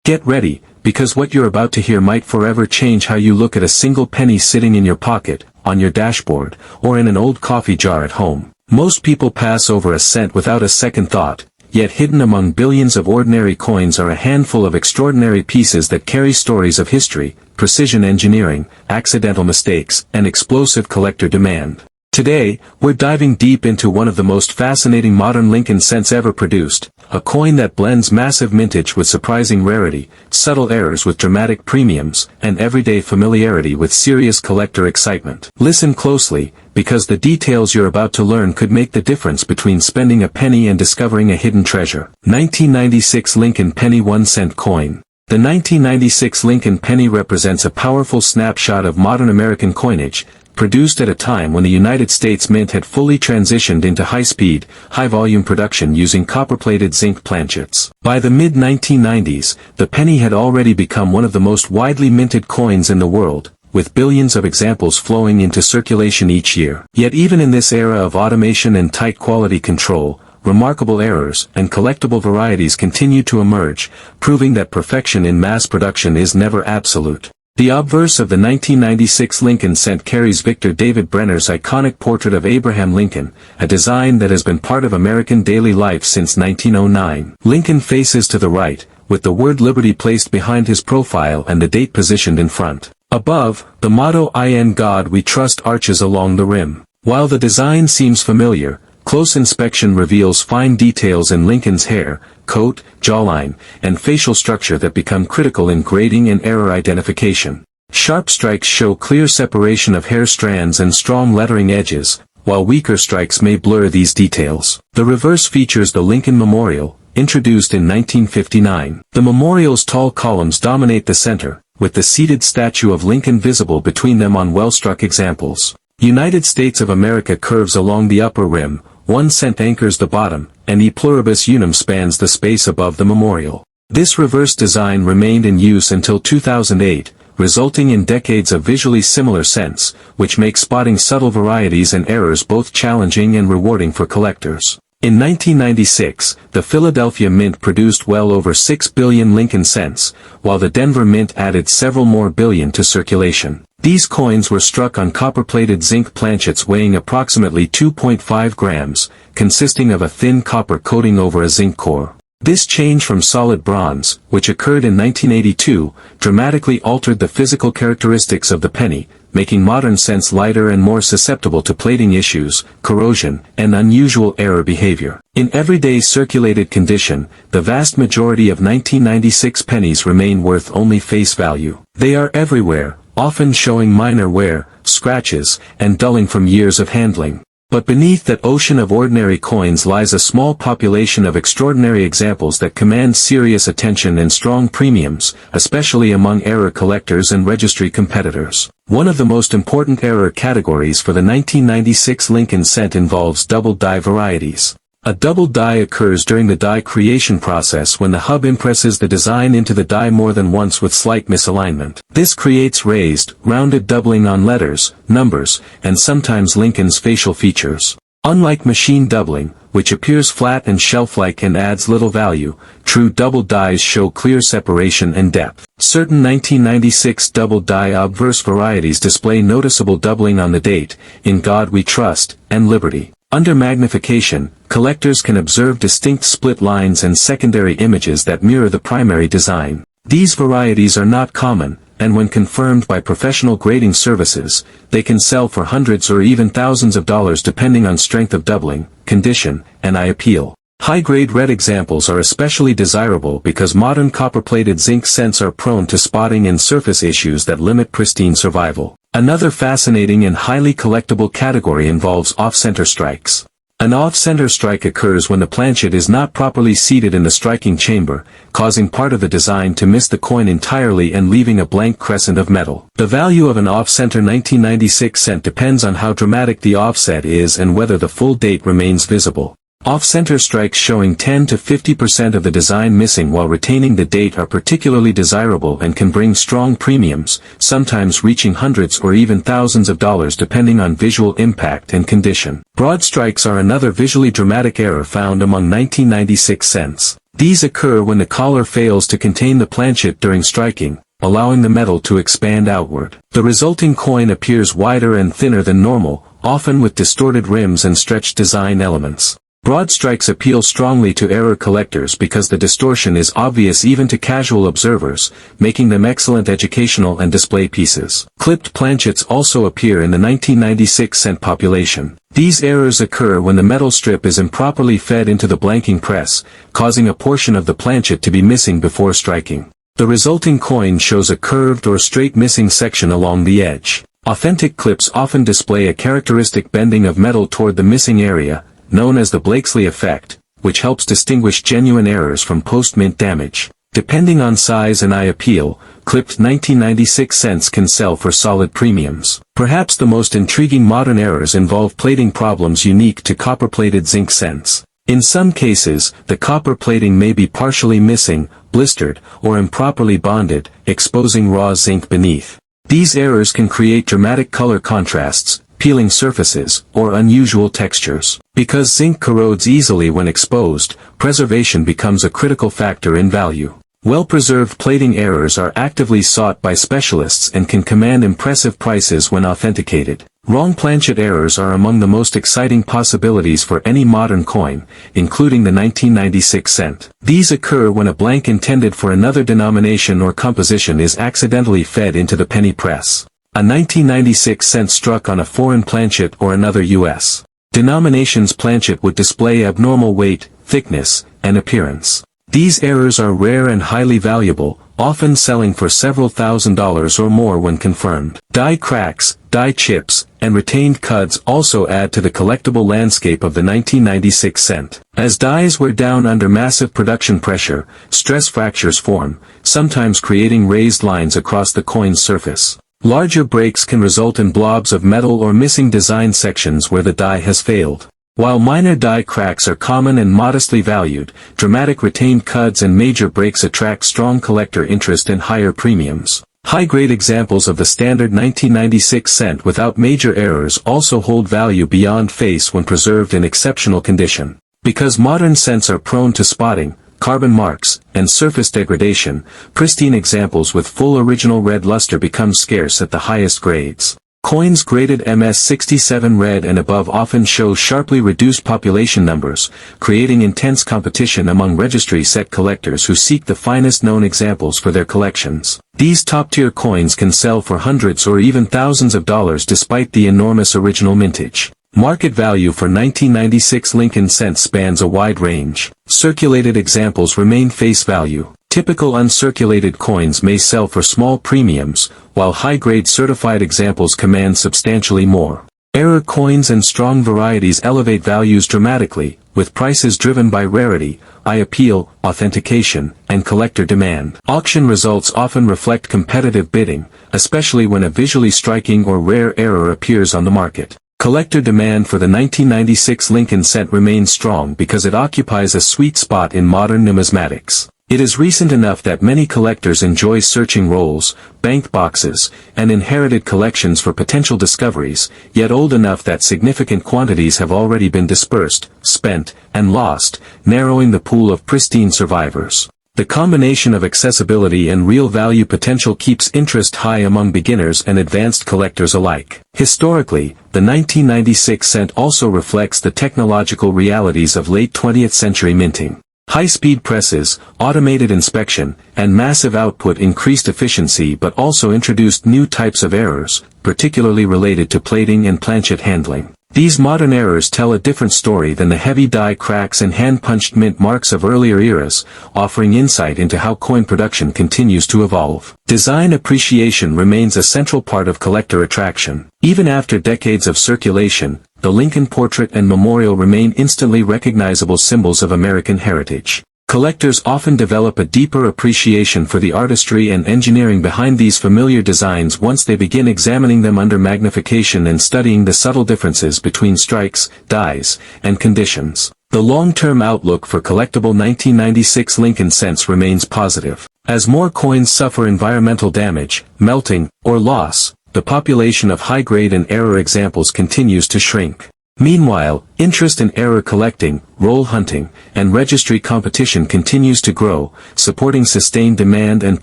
Get ready, because what you're about to hear might forever change how you look at a single penny sitting in your pocket, on your dashboard, or in an old coffee jar at home. Most people pass over a cent without a second thought, yet hidden among billions of ordinary coins are a handful of extraordinary pieces that carry stories of history, precision engineering, accidental mistakes, and explosive collector demand. Today, we're diving deep into one of the most fascinating modern Lincoln cents ever produced, a coin that blends massive mintage with surprising rarity, subtle errors with dramatic premiums, and everyday familiarity with serious collector excitement. Listen closely, because the details you're about to learn could make the difference between spending a penny and discovering a hidden treasure. 1996 Lincoln Penny 1-cent coin. The 1996 Lincoln penny represents a powerful snapshot of modern American coinage, produced at a time when the United States Mint had fully transitioned into high-speed, high-volume production using copper-plated zinc planchets. By the mid-1990s, the penny had already become one of the most widely minted coins in the world, with billions of examples flowing into circulation each year. Yet even in this era of automation and tight quality control, remarkable errors and collectible varieties continue to emerge, proving that perfection in mass production is never absolute. The obverse of the 1996 Lincoln cent carries Victor David Brenner's iconic portrait of Abraham Lincoln, a design that has been part of American daily life since 1909. Lincoln faces to the right, with the word Liberty placed behind his profile and the date positioned in front. Above, the motto "In God We Trust" arches along the rim. While the design seems familiar, close inspection reveals fine details in Lincoln's hair, coat, jawline, and facial structure that become critical in grading and error identification. Sharp strikes show clear separation of hair strands and strong lettering edges, while weaker strikes may blur these details. The reverse features the Lincoln Memorial, introduced in 1959. The memorial's tall columns dominate the center, with the seated statue of Lincoln visible between them on well-struck examples. United States of America curves along the upper rim, 1 cent anchors the bottom, and E pluribus unum spans the space above the memorial. This reverse design remained in use until 2008, resulting in decades of visually similar cents, which makes spotting subtle varieties and errors both challenging and rewarding for collectors. In 1996, the Philadelphia Mint produced well over 6 billion Lincoln cents, while the Denver Mint added several more billion to circulation. These coins were struck on copper-plated zinc planchets weighing approximately 2.5 grams, consisting of a thin copper coating over a zinc core. This change from solid bronze, which occurred in 1982, dramatically altered the physical characteristics of the penny, making modern cents lighter and more susceptible to plating issues, corrosion, and unusual error behavior. In everyday circulated condition, the vast majority of 1996 pennies remain worth only face value. They are everywhere, often showing minor wear, scratches, and dulling from years of handling. But beneath that ocean of ordinary coins lies a small population of extraordinary examples that command serious attention and strong premiums, especially among error collectors and registry competitors. One of the most important error categories for the 1996 Lincoln cent involves double die varieties. A double die occurs during the die creation process when the hub impresses the design into the die more than once with slight misalignment. This creates raised, rounded doubling on letters, numbers, and sometimes Lincoln's facial features. Unlike machine doubling, which appears flat and shelf-like and adds little value, true double dies show clear separation and depth. Certain 1996 double die obverse varieties display noticeable doubling on the date, "In God We Trust," and "Liberty." Under magnification, collectors can observe distinct split lines and secondary images that mirror the primary design. These varieties are not common, and when confirmed by professional grading services, they can sell for hundreds or even thousands of dollars depending on strength of doubling, condition, and eye appeal. High-grade red examples are especially desirable because modern copper-plated zinc cents are prone to spotting and surface issues that limit pristine survival. Another fascinating and highly collectible category involves off-center strikes. An off-center strike occurs when the planchet is not properly seated in the striking chamber, causing part of the design to miss the coin entirely and leaving a blank crescent of metal. The value of an off-center 1996 cent depends on how dramatic the offset is and whether the full date remains visible. Off-center strikes showing 10 to 50% of the design missing while retaining the date are particularly desirable and can bring strong premiums, sometimes reaching hundreds or even thousands of dollars depending on visual impact and condition. Broad strikes are another visually dramatic error found among 1996 cents. These occur when the collar fails to contain the planchet during striking, allowing the metal to expand outward. The resulting coin appears wider and thinner than normal, often with distorted rims and stretched design elements. Broad strikes appeal strongly to error collectors because the distortion is obvious even to casual observers, making them excellent educational and display pieces. Clipped planchets also appear in the 1996 cent population. These errors occur when the metal strip is improperly fed into the blanking press, causing a portion of the planchet to be missing before striking. The resulting coin shows a curved or straight missing section along the edge. Authentic clips often display a characteristic bending of metal toward the missing area, known as the Blakesley effect, which helps distinguish genuine errors from post-mint damage. Depending on size and eye appeal, clipped 1996 cents can sell for solid premiums. Perhaps the most intriguing modern errors involve plating problems unique to copper-plated zinc cents. In some cases, the copper plating may be partially missing, blistered, or improperly bonded, exposing raw zinc beneath. These errors can create dramatic color contrasts, peeling surfaces, or unusual textures. Because zinc corrodes easily when exposed, preservation becomes a critical factor in value. Well-preserved plating errors are actively sought by specialists and can command impressive prices when authenticated. Wrong planchet errors are among the most exciting possibilities for any modern coin, including the 1996 cent. These occur when a blank intended for another denomination or composition is accidentally fed into the penny press. A 1996 cent struck on a foreign planchet or another U.S. denomination's planchet would display abnormal weight, thickness, and appearance. These errors are rare and highly valuable, often selling for several $1,000s or more when confirmed. Die cracks, die chips, and retained cuds also add to the collectible landscape of the 1996 cent. As dies wear down under massive production pressure, stress fractures form, sometimes creating raised lines across the coin's surface. Larger breaks can result in blobs of metal or missing design sections where the die has failed. While minor die cracks are common and modestly valued, dramatic retained cuds and major breaks attract strong collector interest and higher premiums. High-grade examples of the standard 1996 cent without major errors also hold value beyond face when preserved in exceptional condition. Because modern cents are prone to spotting, carbon marks, and surface degradation, pristine examples with full original red luster become scarce at the highest grades. Coins graded MS67 red and above often show sharply reduced population numbers, creating intense competition among registry set collectors who seek the finest known examples for their collections. These top-tier coins can sell for hundreds or even thousands of dollars despite the enormous original mintage. Market value for 1996 Lincoln cents spans a wide range. Circulated examples remain face value. Typical uncirculated coins may sell for small premiums, while high-grade certified examples command substantially more. Error coins and strong varieties elevate values dramatically, with prices driven by rarity, eye appeal, authentication, and collector demand. Auction results often reflect competitive bidding, especially when a visually striking or rare error appears on the market. Collector demand for the 1996 Lincoln cent remains strong because it occupies a sweet spot in modern numismatics. It is recent enough that many collectors enjoy searching rolls, banked boxes, and inherited collections for potential discoveries, yet old enough that significant quantities have already been dispersed, spent, and lost, narrowing the pool of pristine survivors. The combination of accessibility and real value potential keeps interest high among beginners and advanced collectors alike. Historically, the 1996 cent also reflects the technological realities of late 20th century minting. High-speed presses, automated inspection, and massive output increased efficiency but also introduced new types of errors, particularly related to plating and planchet handling. These modern errors tell a different story than the heavy die cracks and hand-punched mint marks of earlier eras, offering insight into how coin production continues to evolve. Design appreciation remains a central part of collector attraction. Even after decades of circulation, the Lincoln portrait and memorial remain instantly recognizable symbols of American heritage. Collectors often develop a deeper appreciation for the artistry and engineering behind these familiar designs once they begin examining them under magnification and studying the subtle differences between strikes, dies, and conditions. The long-term outlook for collectible 1996 Lincoln cents remains positive. As more coins suffer environmental damage, melting, or loss, the population of high-grade and error examples continues to shrink. Meanwhile, interest in error collecting, roll hunting, and registry competition continues to grow, supporting sustained demand and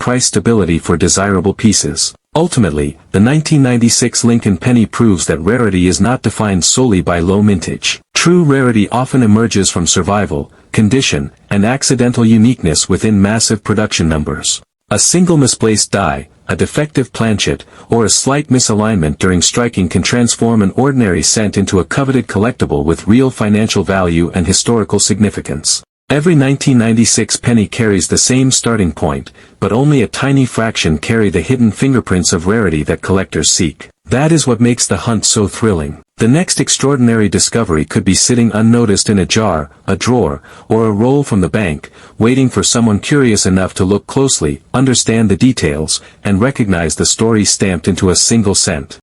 price stability for desirable pieces. Ultimately, the 1996 Lincoln penny proves that rarity is not defined solely by low mintage. True rarity often emerges from survival, condition, and accidental uniqueness within massive production numbers. A single misplaced die, a defective planchet, or a slight misalignment during striking can transform an ordinary cent into a coveted collectible with real financial value and historical significance. Every 1996 penny carries the same starting point, but only a tiny fraction carry the hidden fingerprints of rarity that collectors seek. That is what makes the hunt so thrilling. The next extraordinary discovery could be sitting unnoticed in a jar, a drawer, or a roll from the bank, waiting for someone curious enough to look closely, understand the details, and recognize the story stamped into a single cent.